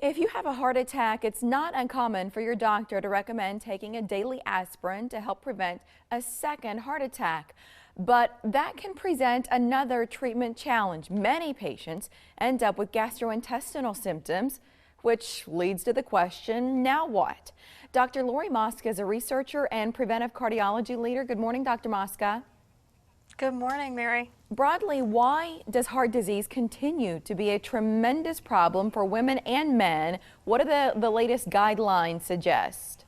If you have a heart attack, it's not uncommon for your doctor to recommend taking a daily aspirin to help prevent a second heart attack. But that can present another treatment challenge. Many patients end up with gastrointestinal symptoms, which leads to the question, now what? Dr. Lori Mosca is a researcher and preventive cardiology leader. Good morning, Dr. Mosca. Good morning, Mary. Broadly, why does heart disease continue to be a tremendous problem for women and men? What do the latest guidelines suggest?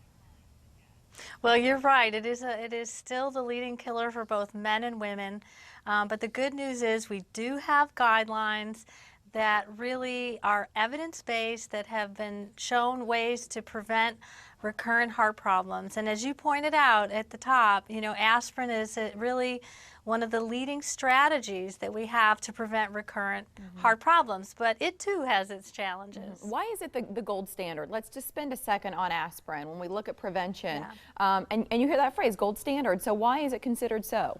Well, you're right. It is still the leading killer for both men and women. But the good news is we do have guidelines that really are evidence-based, that have been shown ways to prevent recurrent heart problems. And as you pointed out at the top, aspirin is really one of the leading strategies that we have to prevent recurrent heart problems, but it too has its challenges. Why is it the gold standard? Let's just spend a second on aspirin when we look at prevention. Yeah. And you hear that phrase, gold standard, so why is it considered so?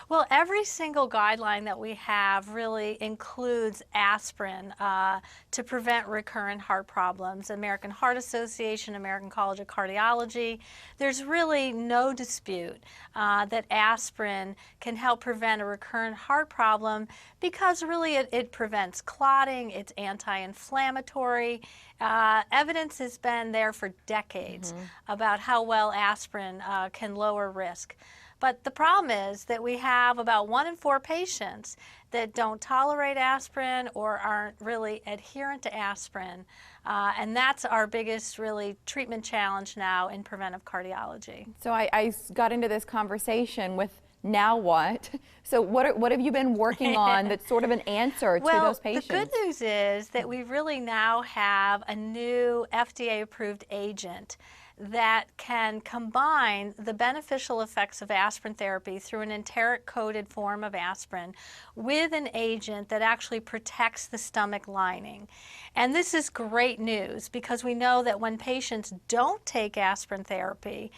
Well, every single guideline that we have really includes aspirin to prevent recurrent heart problems. American Heart Association, American College of Cardiology, there's really no dispute that aspirin can help prevent a recurrent heart problem because really it prevents clotting, it's anti-inflammatory. Evidence has been there for decades about how well aspirin can lower risk. But the problem is that we have about 1 in 4 patients that don't tolerate aspirin or aren't really adherent to aspirin. And that's our biggest really treatment challenge now in preventive cardiology. So I got into this conversation with now what? So what have you been working on that's sort of an answer to those patients? Well, the good news is that we really now have a new FDA-approved agent that can combine the beneficial effects of aspirin therapy through an enteric-coated form of aspirin with an agent that actually protects the stomach lining. And this is great news because we know that when patients don't take aspirin therapy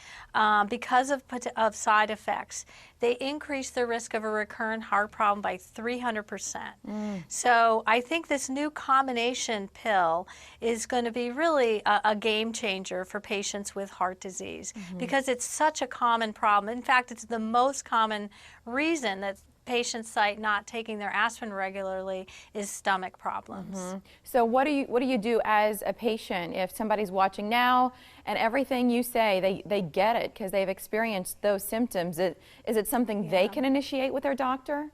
because of side effects, they increase their risk of a recurrent heart problem by 300%. So I think this new combination pill is going to be really a game changer for patients with heart disease because it's such a common problem. In fact, it's the most common reason that patients cite not taking their aspirin regularly is stomach problems. So what do you do as a patient if somebody's watching now and everything you say they get it because they've experienced those symptoms? Is it something they can initiate with their doctor?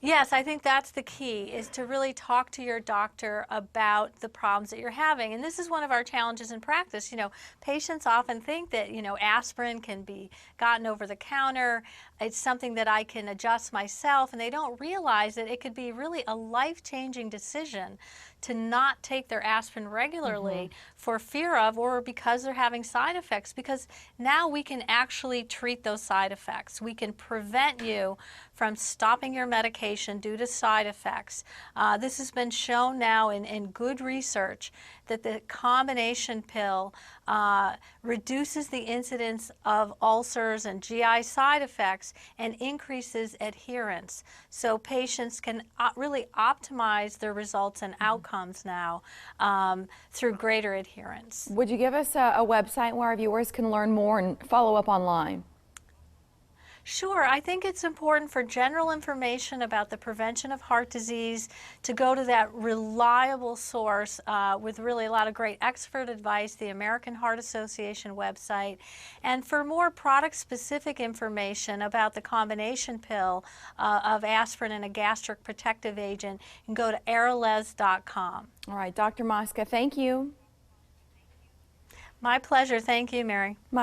Yes, I think that's the key, is to really talk to your doctor about the problems that you're having. And this is one of our challenges in practice. Patients often think that, aspirin can be gotten over the counter. It's something that I can adjust myself, and they don't realize that it could be really a life-changing decision to not take their aspirin regularly for fear of or because they're having side effects, because now we can actually treat those side effects. We can prevent you from stopping your medication due to side effects. This has been shown now in good research that the combination pill reduces the incidence of ulcers and GI side effects and increases adherence. So patients can really optimize their results and outcomes now through greater adherence. Would you give us a website where our viewers can learn more and follow up online? Sure. I think it's important for general information about the prevention of heart disease to go to that reliable source with really a lot of great expert advice, the American Heart Association website. And for more product-specific information about the combination pill of aspirin and a gastric protective agent, you can go to arales.com. All right, Dr. Mosca, thank you. My pleasure. Thank you, Mary.